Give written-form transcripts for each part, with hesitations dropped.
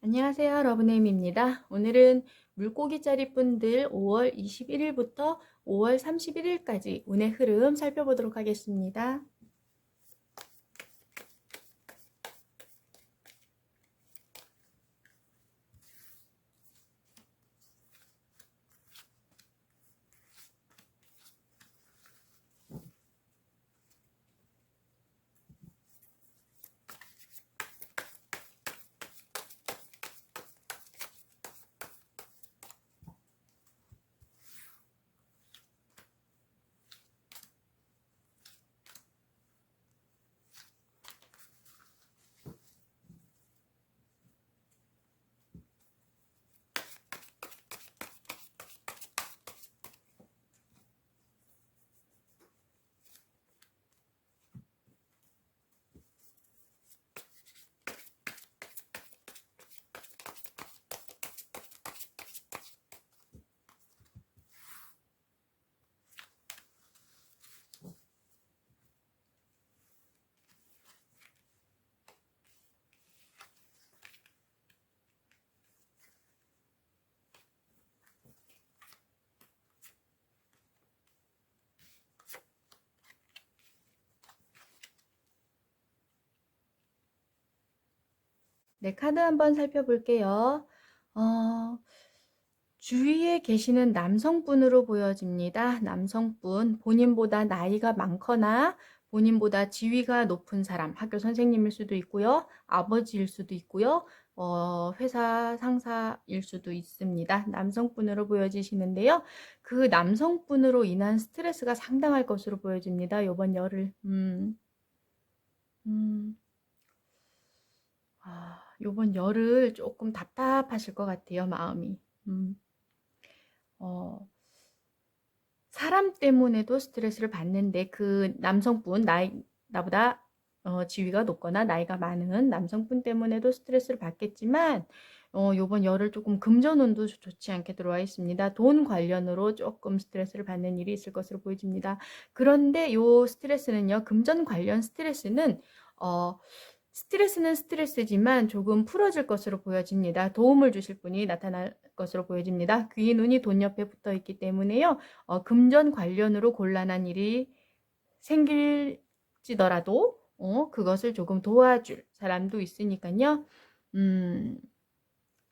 안녕하세요. 러브네임입니다. 오늘은 물고기짜리 분들 5월 21일부터 5월 31일까지 운의 흐름 살펴보도록 하겠습니다. 네, 카드 한번 살펴볼게요. 주위에 계시는 남성분으로 보여집니다. 남성분, 본인보다 나이가 많거나 본인보다 지위가 높은 사람, 학교 선생님일 수도 있고요. 아버지일 수도 있고요. 회사 상사일 수도 있습니다. 남성분으로 보여지시는데요. 그 남성분으로 인한 스트레스가 상당할 것으로 보여집니다. 이번 열흘. 요번 열흘 조금 답답하실 것 같아요, 마음이. 어, 사람 때문에도 스트레스를 받는데 그 남성분, 나보다 지위가 높거나 나이가 많은 남성분 때문에도 스트레스를 받겠지만, 요번 열흘 조금 금전운도 좋지 않게 들어와 있습니다. 돈 관련으로 조금 스트레스를 받는 일이 있을 것으로 보여집니다. 그런데 요 스트레스는요, 금전 관련 스트레스는 스트레스지만 조금 풀어질 것으로 보여집니다. 도움을 주실 분이 나타날 것으로 보여집니다. 귀, 눈이 돈 옆에 붙어 있기 때문에요. 금전 관련으로 곤란한 일이 생길지더라도 그것을 조금 도와줄 사람도 있으니까요.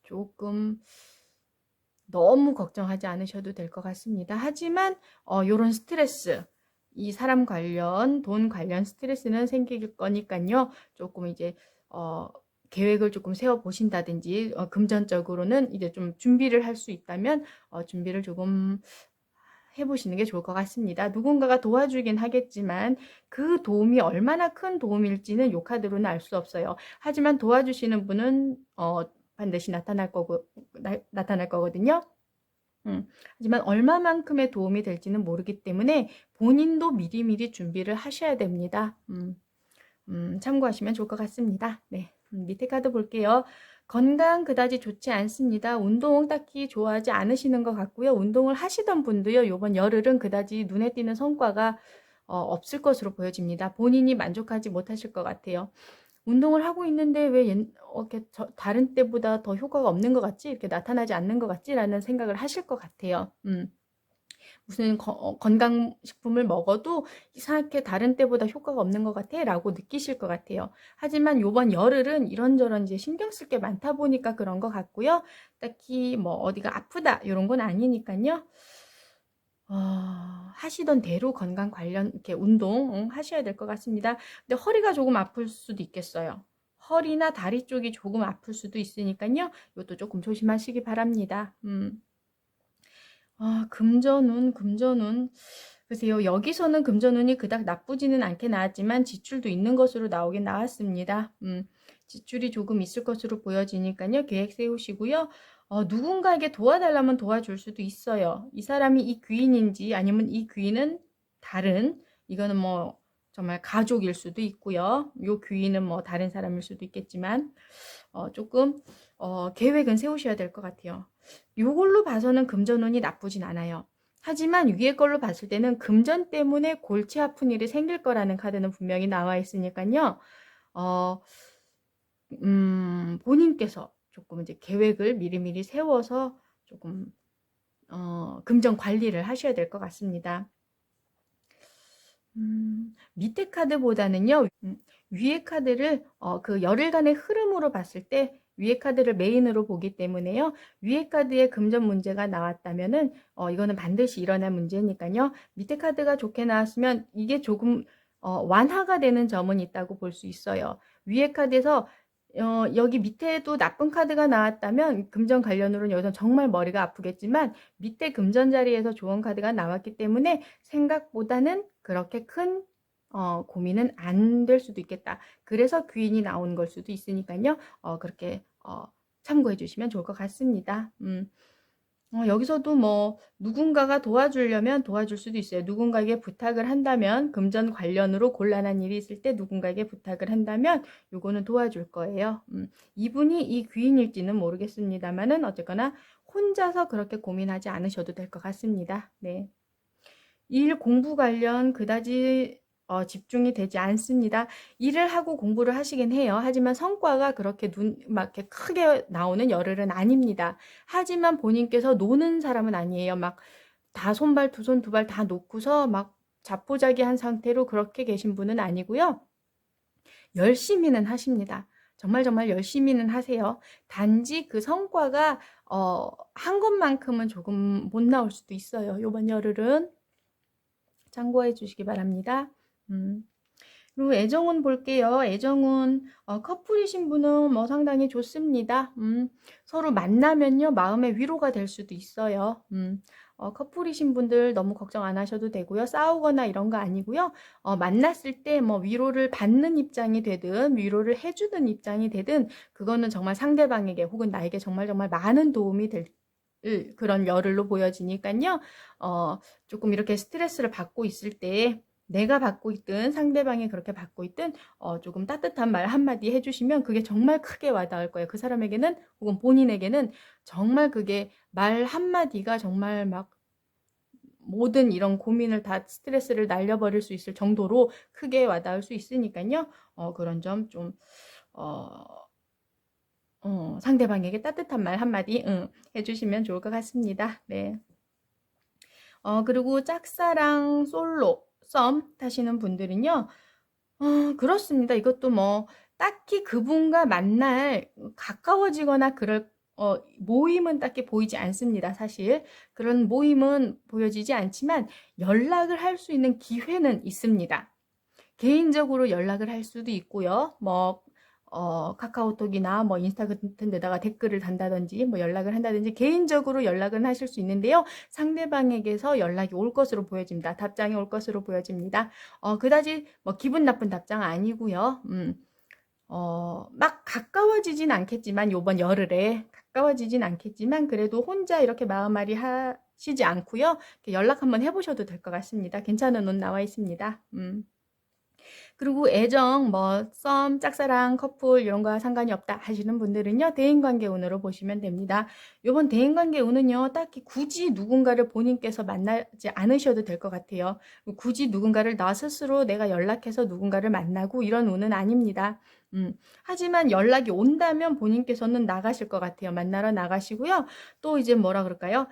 조금 너무 걱정하지 않으셔도 될 것 같습니다. 하지만 요런 스트레스, 이 사람 관련, 돈 관련 스트레스는 생길 거니까요. 조금 이제 계획을 조금 세워 보신다든지 금전적으로는 이제 좀 준비를 할 수 있다면 준비를 조금 해보시는 게 좋을 것 같습니다. 누군가가 도와주긴 하겠지만 그 도움이 얼마나 큰 도움일지는 요 카드로는 알 수 없어요. 하지만 도와주시는 분은 반드시 나타날 거거든요. 하지만 얼마만큼의 도움이 될지는 모르기 때문에 본인도 미리미리 준비를 하셔야 됩니다. 참고하시면 좋을 것 같습니다. 네, 밑에 카드 볼게요. 건강 그다지 좋지 않습니다. 운동 딱히 좋아하지 않으시는 것 같고요. 운동을 하시던 분도요, 이번 열흘은 그다지 눈에 띄는 성과가 없을 것으로 보여집니다. 본인이 만족하지 못하실 것 같아요. 운동을 하고 있는데 왜 이렇게 다른 때보다 더 효과가 없는 것 같지? 이렇게 나타나지 않는 것 같지? 라는 생각을 하실 것 같아요. 무슨 건강식품을 먹어도 이상하게 다른 때보다 효과가 없는 것 같아 라고 느끼실 것 같아요. 하지만 요번 열흘은 이런저런 이제 신경 쓸 게 많다 보니까 그런 것 같고요. 딱히 뭐 어디가 아프다 이런 건 아니니까요. 하시던 대로 건강 관련 이렇게 운동 하셔야 될 것 같습니다. 근데 허리가 조금 아플 수도 있겠어요. 허리나 다리 쪽이 조금 아플 수도 있으니까요. 이것도 조금 조심하시기 바랍니다. 금전운. 글쎄요, 여기서는 금전운이 그닥 나쁘지는 않게 나왔지만 지출도 있는 것으로 나오긴 나왔습니다. 지출이 조금 있을 것으로 보여지니까요. 계획 세우시고요. 누군가에게 도와달라면 도와줄 수도 있어요. 이 사람이 이 귀인인지 아니면 이 귀인은 이거는 뭐 정말 가족일 수도 있고요. 요 귀인은 뭐 다른 사람일 수도 있겠지만 조금 계획은 세우셔야 될 것 같아요. 요걸로 봐서는 금전운이 나쁘진 않아요. 하지만 위에 걸로 봤을 때는 금전 때문에 골치 아픈 일이 생길 거라는 카드는 분명히 나와 있으니까요. 본인께서 조금 이제 계획을 미리미리 세워서 조금 금전 관리를 하셔야 될 것 같습니다. 밑에 카드보다는요, 위에 카드를 그 열흘간의 흐름으로 봤을 때 위에 카드를 메인으로 보기 때문에요. 위에 카드에 금전 문제가 나왔다면은 이거는 반드시 일어날 문제니까요. 밑에 카드가 좋게 나왔으면 이게 조금 완화가 되는 점은 있다고 볼 수 있어요. 위에 카드에서 여기 밑에도 나쁜 카드가 나왔다면 금전 관련으로는 여기서 정말 머리가 아프겠지만 밑에 금전 자리에서 좋은 카드가 나왔기 때문에 생각보다는 그렇게 큰 고민은 안 될 수도 있겠다. 그래서 귀인이 나온 걸 수도 있으니까요. 그렇게 참고해 주시면 좋을 것 같습니다. 여기서도 뭐 누군가가 도와주려면 도와줄 수도 있어요. 누군가에게 부탁을 한다면 금전 관련으로 곤란한 일이 있을 때 누군가에게 부탁을 한다면 요거는 도와줄 거예요. 이분이 이 귀인일지는 모르겠습니다만은 어쨌거나 혼자서 그렇게 고민하지 않으셔도 될 것 같습니다. 네. 일 공부 관련 그다지 집중이 되지 않습니다. 일을 하고 공부를 하시긴 해요. 하지만 성과가 그렇게 막 이렇게 크게 나오는 열흘은 아닙니다. 하지만 본인께서 노는 사람은 아니에요. 막 다 손발 두 손 두 발 다 놓고서 막 자포자기한 상태로 그렇게 계신 분은 아니고요. 열심히는 하십니다. 정말 정말 열심히는 하세요. 단지 그 성과가 한 것만큼은 조금 못 나올 수도 있어요. 요번 열흘은 참고해 주시기 바랍니다. 그리고 애정운 볼게요. 애정운 커플이신 분은 뭐 상당히 좋습니다. 서로 만나면요 마음의 위로가 될 수도 있어요. 커플이신 분들 너무 걱정 안 하셔도 되고요. 싸우거나 이런 거 아니고요. 만났을 때 뭐 위로를 받는 입장이 되든 위로를 해주는 입장이 되든 그거는 정말 상대방에게 혹은 나에게 정말 정말 많은 도움이 될 그런 열흘로 보여지니까요. 조금 이렇게 스트레스를 받고 있을 때 내가 받고 있든 상대방이 그렇게 받고 있든 조금 따뜻한 말 한마디 해주시면 그게 정말 크게 와닿을 거예요. 그 사람에게는 혹은 본인에게는 정말 그게 말 한마디가 정말 막 모든 이런 고민을 다 스트레스를 날려버릴 수 있을 정도로 크게 와닿을 수 있으니까요. 그런 점 좀 상대방에게 따뜻한 말 한마디 해주시면 좋을 것 같습니다. 네. 그리고 짝사랑, 솔로, 썸 타시는 분들은요. 그렇습니다. 이것도 뭐 딱히 그분과 만날 가까워지거나 그럴 모임은 딱히 보이지 않습니다. 사실 그런 모임은 보여지지 않지만 연락을 할 수 있는 기회는 있습니다. 개인적으로 연락을 할 수도 있고요. 뭐 카카오톡이나 뭐 인스타 같은 데다가 댓글을 단다든지 뭐 연락을 한다든지 개인적으로 연락은 하실 수 있는데요. 상대방에게서 연락이 올 것으로 보여집니다. 답장이 올 것으로 보여집니다. 그다지 뭐 기분 나쁜 답장 아니고요. 막 가까워지진 않겠지만 요번 열흘에 가까워지진 않겠지만 그래도 혼자 이렇게 마음앓이 하시지 않고요. 연락 한번 해보셔도 될 것 같습니다. 괜찮은 옷 나와 있습니다. 그리고 애정, 뭐 썸, 짝사랑, 커플 이런 거와 상관이 없다 하시는 분들은요. 대인관계 운으로 보시면 됩니다. 요번 대인관계 운은요. 딱히 굳이 누군가를 본인께서 만나지 않으셔도 될 것 같아요. 굳이 누군가를 나 스스로 내가 연락해서 누군가를 만나고 이런 운은 아닙니다. 하지만 연락이 온다면 본인께서는 나가실 것 같아요. 만나러 나가시고요. 또 이제 뭐라 그럴까요?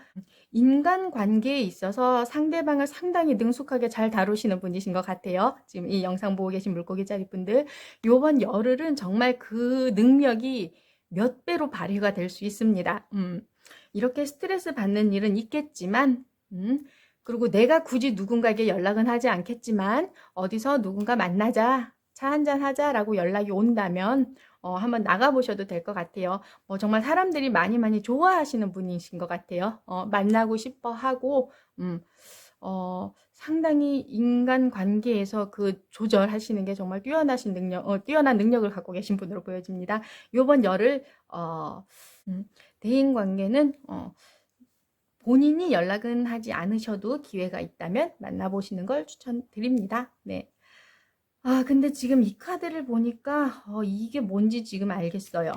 인간관계에 있어서 상대방을 상당히 능숙하게 잘 다루시는 분이신 것 같아요. 지금 이 영상 보고 계신 물고기짜리 분들. 요번 열흘은 정말 그 능력이 몇 배로 발휘가 될 수 있습니다. 이렇게 스트레스 받는 일은 있겠지만, 그리고 내가 굳이 누군가에게 연락은 하지 않겠지만, 어디서 누군가 만나자, 차 한잔 하자라고 연락이 온다면, 한번 나가보셔도 될 것 같아요. 정말 사람들이 많이 많이 좋아하시는 분이신 것 같아요. 만나고 싶어 하고, 상당히 인간관계에서 그 조절하시는 게 정말 뛰어나신 뛰어난 능력을 갖고 계신 분으로 보여집니다. 요번 열흘, 대인관계는, 본인이 연락은 하지 않으셔도 기회가 있다면 만나보시는 걸 추천드립니다. 네. 근데 지금 이 카드를 보니까 이게 뭔지 지금 알겠어요.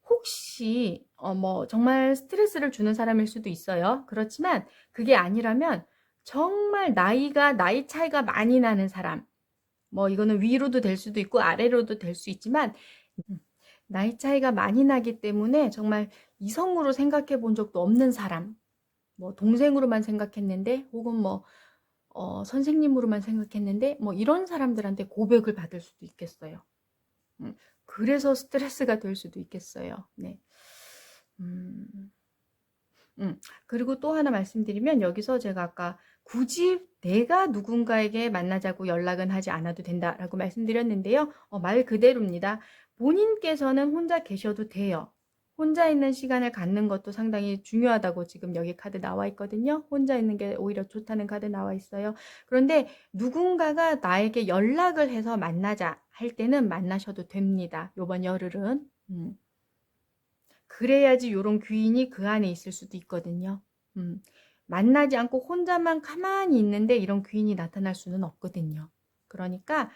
혹시 뭐 정말 스트레스를 주는 사람일 수도 있어요. 그렇지만 그게 아니라면 정말 나이 차이가 많이 나는 사람, 뭐 이거는 위로도 될 수도 있고 아래로도 될 수 있지만 나이 차이가 많이 나기 때문에 정말 이성으로 생각해 본 적도 없는 사람, 뭐 동생으로만 생각했는데 혹은 뭐 선생님으로만 생각했는데 뭐 이런 사람들한테 고백을 받을 수도 있겠어요. 그래서 스트레스가 될 수도 있겠어요. 네. 그리고 또 하나 말씀드리면 여기서 제가 아까 굳이 내가 누군가에게 만나자고 연락은 하지 않아도 된다라고 말씀드렸는데요. 말 그대로입니다. 본인께서는 혼자 계셔도 돼요. 혼자 있는 시간을 갖는 것도 상당히 중요하다고 지금 여기 카드 나와 있거든요. 혼자 있는 게 오히려 좋다는 카드 나와 있어요. 그런데 누군가가 나에게 연락을 해서 만나자 할 때는 만나셔도 됩니다. 요번 열흘은. 그래야지 요런 귀인이 그 안에 있을 수도 있거든요. 만나지 않고 혼자만 가만히 있는데 이런 귀인이 나타날 수는 없거든요. 그러니까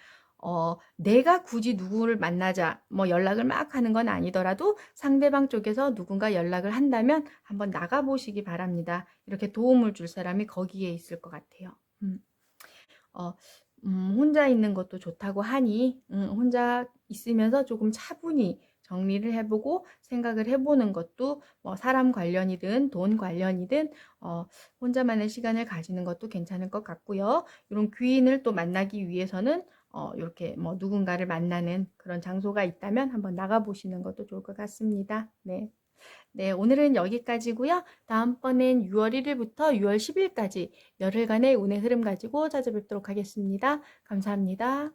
내가 굳이 누구를 만나자 뭐 연락을 막 하는 건 아니더라도 상대방 쪽에서 누군가 연락을 한다면 한번 나가보시기 바랍니다. 이렇게 도움을 줄 사람이 거기에 있을 것 같아요. 혼자 있는 것도 좋다고 하니 혼자 있으면서 조금 차분히 정리를 해보고 생각을 해보는 것도 뭐 사람 관련이든 돈 관련이든 혼자만의 시간을 가지는 것도 괜찮을 것 같고요. 이런 귀인을 또 만나기 위해서는 이렇게 뭐 누군가를 만나는 그런 장소가 있다면 한번 나가보시는 것도 좋을 것 같습니다. 네. 네, 오늘은 여기까지고요. 다음번엔 6월 1일부터 6월 10일까지 열흘간의 운의 흐름 가지고 찾아뵙도록 하겠습니다. 감사합니다.